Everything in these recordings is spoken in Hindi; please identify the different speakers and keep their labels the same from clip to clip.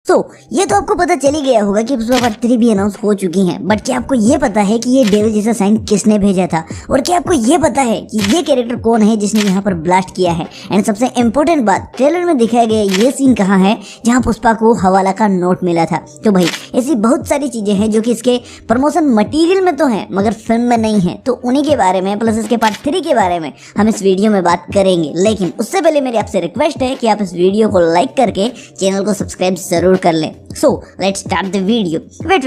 Speaker 1: ये तो आपको पता चल ही गया होगा कि पुष्पा पार्ट 3 भी अनाउंस हो चुकी है, बट क्या आपको ये पता है कि ये डेविल जैसा साइन किसने भेजा था, और क्या आपको ये पता है कि ये कैरेक्टर कौन है जिसने यहाँ पर ब्लास्ट किया है। एंड सबसे इम्पोर्टेंट बात, ट्रेलर में दिखाया गया ये सीन कहाँ है जहाँ पुष्पा को हवाला का नोट मिला था। तो भाई ऐसी बहुत सारी चीजें हैं जो कि इसके प्रमोशन मटीरियल में तो है मगर फिल्म में नहीं है, तो उन्हीं के बारे में प्लस इसके पार्ट 3 के बारे में हम इस वीडियो में बात करेंगे। लेकिन उससे पहले मेरी आपसे रिक्वेस्ट है कि आप इस वीडियो को लाइक करके चैनल को सब्सक्राइब जरूर कर लें। So let's start the video. Wait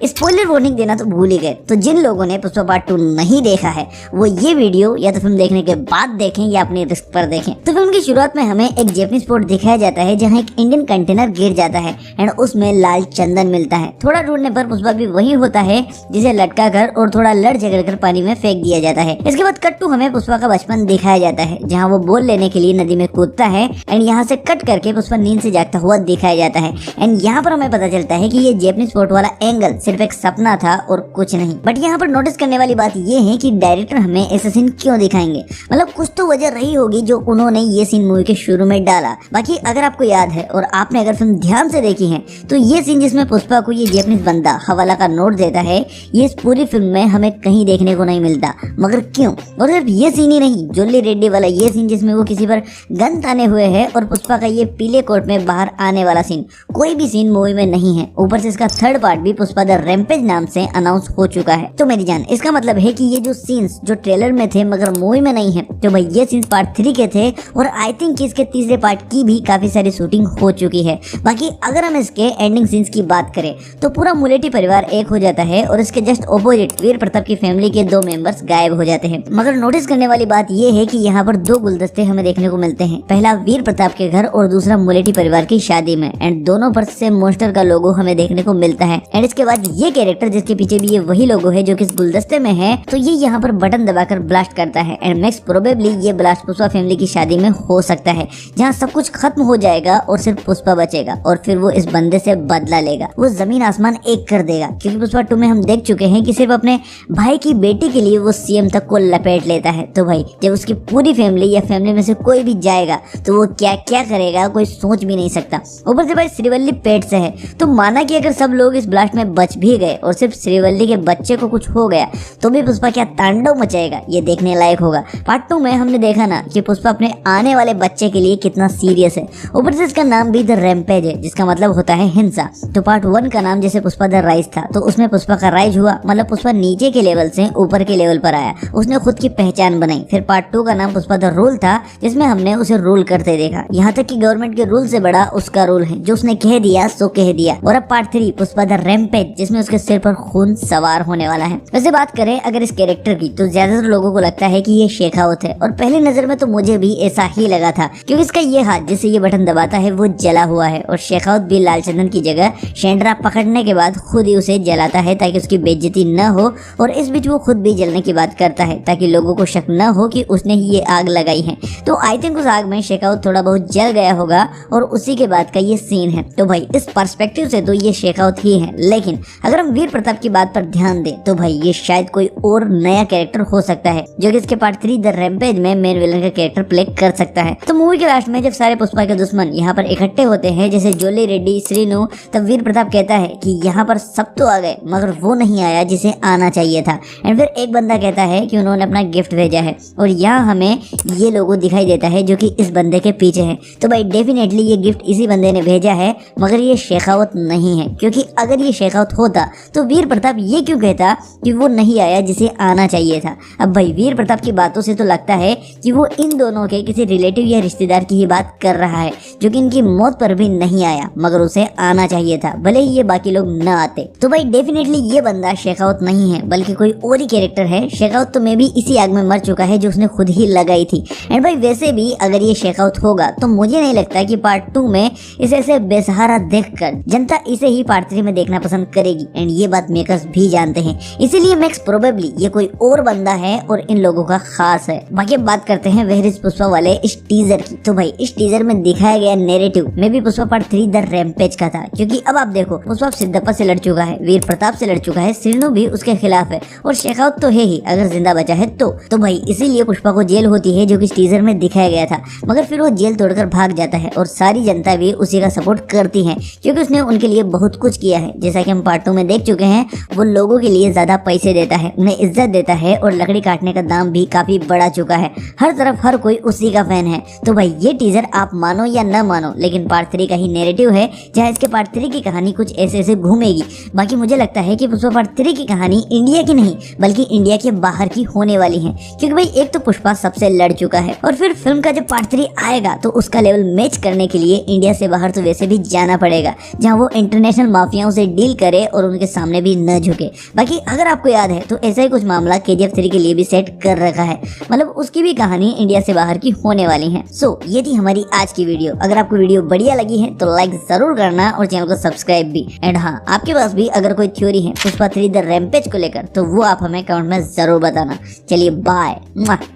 Speaker 1: spoiler warning देना तो भूल ही गए, तो जिन लोगों ने पुष्पा पार्ट 2 नहीं देखा है वो ये वीडियो या तो फिल्म देखने के बाद देखें या अपने रिस्क पर देखें। तो फिल्म की शुरुआत में हमें एक जैपनीज पोर्ट दिखाया जाता है जहाँ एक इंडियन कंटेनर गिर जाता है एंड उसमें लाल चंदन मिलता है। थोड़ा ढूंढने पर पुष्पा भी वही होता है जिसे लटका कर और थोड़ा लड़ झगड़ कर पानी में फेंक दिया जाता है। इसके बाद कट टू हमें पुष्पा का बचपन दिखाया जाता है जहाँ वो बोल लेने के लिए नदी में कूदता है एंड यहाँ से कट करके पुष्पा नींद से जागता हुआ दिखाया जाता है। एंड यहाँ पर हमें पता चलता है कि ये जैपनीज पोर्ट वाला एंगल सिर्फ एक सपना था और कुछ नहीं। बट यहाँ पर नोटिस करने वाली बात ये है कि डायरेक्टर हमें ऐसा सीन क्यों दिखाएंगे, मतलब कुछ तो वजह रही होगी जो उन्होंने ये सीन मूवी के शुरू में डाला। बाकी अगर आपको याद है और आपने अगर फिल्म ध्यान से देखी है तो ये सीन जिसमें पुष्पा को ये जैपनीज बंदा हवाला का नोट देता है ये इस पूरी फिल्म में हमें कहीं देखने को नहीं मिलता। मगर क्यों? और सिर्फ ये सीन ही नहीं, जोली रेड्डी वाला ये सीन जिसमें वो किसी पर गन ताने हुए है और पुष्पा का ये पीले कोट में बाहर आने वाला सीन, कोई भी सीन मूवी में नहीं है। ऊपर से इसका थर्ड पार्ट भी पुष्पा द रैम्पेज नाम से अनाउंस हो चुका है। तो मेरी जान, इसका मतलब है कि ये जो सीन्स जो ट्रेलर में थे मगर मूवी में नहीं है, तो भाई ये सीन्स पार्ट 3 के थे और आई थिंक इसके तीसरे पार्ट की भी काफी सारी शूटिंग हो चुकी है। बाकी अगर हम इसके एंडिंग सीन्स की बात करें तो पूरा मुलेठी परिवार एक हो जाता है और इसके जस्ट ऑपोजिट वीर प्रताप की फैमिली के 2 मेंबर्स गायब हो जाते हैं। मगर नोटिस करने वाली बात ये है कि यहाँ पर 2 गुलदस्ते हमें देखने को मिलते हैं, पहला वीर प्रताप के घर और दूसरा मुलेठी परिवार की शादी में। एंड दोनों पर से मोस्टर का लोगो हमें देखने को मिलता है। एंड इसके बाद ये कैरेक्टर जिसके पीछे भी ये वही लोगो है जो कि इस गुलदस्ते में है, तो ये यहाँ पर बटन दबाकर ब्लास्ट करता है। एंड नेक्स्ट प्रोबेबली ये ब्लास्ट पुष्पा फैमिली की शादी में हो सकता है जहाँ सब कुछ खत्म हो जाएगा और सिर्फ पुष्पा बचेगा और फिर वो इस बंदे से बदला लेगा, वो जमीन आसमान एक कर देगा। क्योंकि पुष्पा 2 में हम देख चुके हैं कि सिर्फ अपने भाई की बेटी के लिए वो सीएम तक को लपेट लेता है। तो भाई जब उसकी पूरी फैमिली या फैमिली में से कोई भी जाएगा तो वो क्या क्या करेगा कोई सोच भी नहीं सकता। ऊपर से भाई श्रीवल्ली पेट से है, तो माना कि अगर सब लोग इस ब्लास्ट में बच भी गए और सिर्फ श्रीवल्ली के बच्चे को कुछ हो गया तो भी पुष्पा क्या तांडव मचाएगा, ये देखने लायक होगा। पार्ट 2 में हमने देखा ना कि पुष्पा अपने आने वाले बच्चे के लिए कितना सीरियस है। ऊपर से इसका नाम भी द रैम्पेज है जिसका मतलब होता है हिंसा। तो पार्ट 1 का नाम जैसे पुष्पा द राइज था, तो उसमें पुष्पा का राइज हुआ, मतलब पुष्पा नीचे के लेवल से ऊपर के लेवल पर आया, उसने खुद की पहचान बनाई। फिर पार्ट 2 का नाम पुष्पा द रूल था जिसमें हमने उसे रूल करते देखा, यहाँ तक कि गवर्नमेंट के रूल से बड़ा उसका रूल है, जो उसने कह दिया सो कह दिया। और अब पार्ट 3 पुष्पा द रैम्पेज जिसमें उसके सिर पर खून सवार होने वाला है। वैसे बात करें अगर इस कैरेक्टर की तो ज्यादातर लोगों को लगता है कि ये शेखावत है, और पहली नजर में तो मुझे भी ऐसा ही लगा था क्योंकि इसका ये हाथ जिससे ये बटन दबाता है वो जला हुआ है और शेखावत भी लालचंदन की जगह शेंड्रा पकड़ने के बाद खुद ही उसे जलाता है ताकि उसकी बेइज्जती न हो, और इस बीच वो खुद भी जलने की बात करता है ताकि लोगों को शक न हो कि उसने ही ये आग लगाई है। तो आई थिंक उस आग में शेखावत थोड़ा बहुत जल गया होगा और उसी के बाद का ये सीन है। तो भाई इस पर्सपेक्टिव से तो ये शेखावत ही है, लेकिन अगर हम वीर प्रताप की बात पर ध्यान दें तो भाई ये शायद कोई और नया कैरेक्टर हो सकता है जो कि इसके पार्ट 3 द रैम्पेज में मेन विलन का कैरेक्टर प्ले कर सकता है। तो मूवी के लास्ट में जब सारे पुष्पा के दुश्मन यहाँ पर इकट्ठे होते हैं जैसे जोली रेड्डी, श्रीनु, तब वीर प्रताप कहता है कि यहाँ पर सब तो आ गए मगर वो नहीं आया जिसे आना चाहिए था। एंड फिर एक बंदा कहता है कि उन्होंने अपना गिफ्ट भेजा है और यहाँ हमें ये लोगो दिखाई देता है जो कि इस बंदे के पीछे है। तो भाई डेफिनेटली ये गिफ्ट इसी बंदे ने भेजा है मगर ये शेखावत नहीं है, क्योंकि अगर ये शेखावत होता तो वीर प्रताप ये क्यों कहता कि वो नहीं आया जिसे आना चाहिए था। अब भाई वीर प्रताप की बातों से तो लगता है कि वो इन दोनों के किसी रिलेटिव या रिश्तेदार की ही बात कर रहा है जो कि इनकी मौत पर भी नहीं आया मगर उसे आना चाहिए था, भले ही ये बाकी लोग न आते। तो भाई डेफिनेटली ये बंदा शेखावत नहीं है बल्कि कोई और ही कैरेक्टर है। शेखावत तो मे भी इसी आग में मर चुका है जो उसने खुद ही लगाई थी। एंड भाई वैसे भी अगर ये शेखावत होगा तो मुझे नहीं लगता कि पार्ट 2 में इसे ऐसे बेसहारा देखकर जनता इसे ही पार्ट 3 में देखना पसंद करेगी। एंड ये बात मेकर्स भी जानते हैं, इसीलिए मैक्स प्रोबेबली ये कोई और बंदा है और इन लोगों का खास है। बाकी अब बात करते हैं वेयर इज पुष्पा वाले इस टीजर की। तो भाई इस टीजर में दिखाया गया नैरेटिव में भी पुष्पा पार्ट 3 द रैम्पेज का था, क्योंकि अब आप देखो पुष्पा सिद्धप्पा से लड़ चुका है, वीर प्रताप से लड़ चुका है, श्रीनु भी उसके खिलाफ है और शेखावत तो है ही अगर जिंदा बचा है तो भाई इसीलिए पुष्पा को जेल होती है जो कि टीजर में दिखाया गया था। मगर फिर वो जेल तोड़कर भाग जाता है और सारी जनता भी उसी का सपोर्ट करती हैं, क्योंकि उसने उनके लिए बहुत कुछ किया है। जैसा कि हम पार्ट 2 में देख चुके हैं, वो लोगों के लिए ज्यादा पैसे देता है, उन्हें इज्जत देता है और लकड़ी काटने का दाम भी काफी बढ़ा चुका है। हर तरफ हर कोई उसी का फैन है। तो भाई ये टीजर आप मानो या न मानो, लेकिन पार्ट 3 का ही नैरेटिव है, जहाँ इसके पार्ट 3 की कहानी कुछ ऐसे घूमेगी। बाकी मुझे लगता है कि पुष्पा पार्ट 3 की कहानी इंडिया की नहीं बल्कि इंडिया के बाहर की होने वाली है, क्योंकि भाई एक तो पुष्पा सबसे लड़ चुका है और फिर फिल्म का जब पार्ट 3 आएगा तो उसका लेवल मैच करने के लिए इंडिया से बाहर तो वैसे भी जाना पड़ेगा, जहां वो इंटरनेशनल माफियाओं से डील करे और उनके सामने भी न झुके। बाकी अगर आपको याद है तो ऐसा ही कुछ मामला KGF 3 के लिए भी सेट कर रखा है, मतलब उसकी भी कहानी इंडिया से बाहर की होने वाली है। सो ये थी हमारी आज की वीडियो। अगर आपको वीडियो बढ़िया लगी है तो लाइक जरूर करना और चैनल को सब्सक्राइब भी। एंड हाँ, आपके पास भी अगर कोई थ्योरी है पुष्पा 3 द रैम्पेज को लेकर तो वो आप हमें कमेंट में जरूर बताना। चलिए बाय।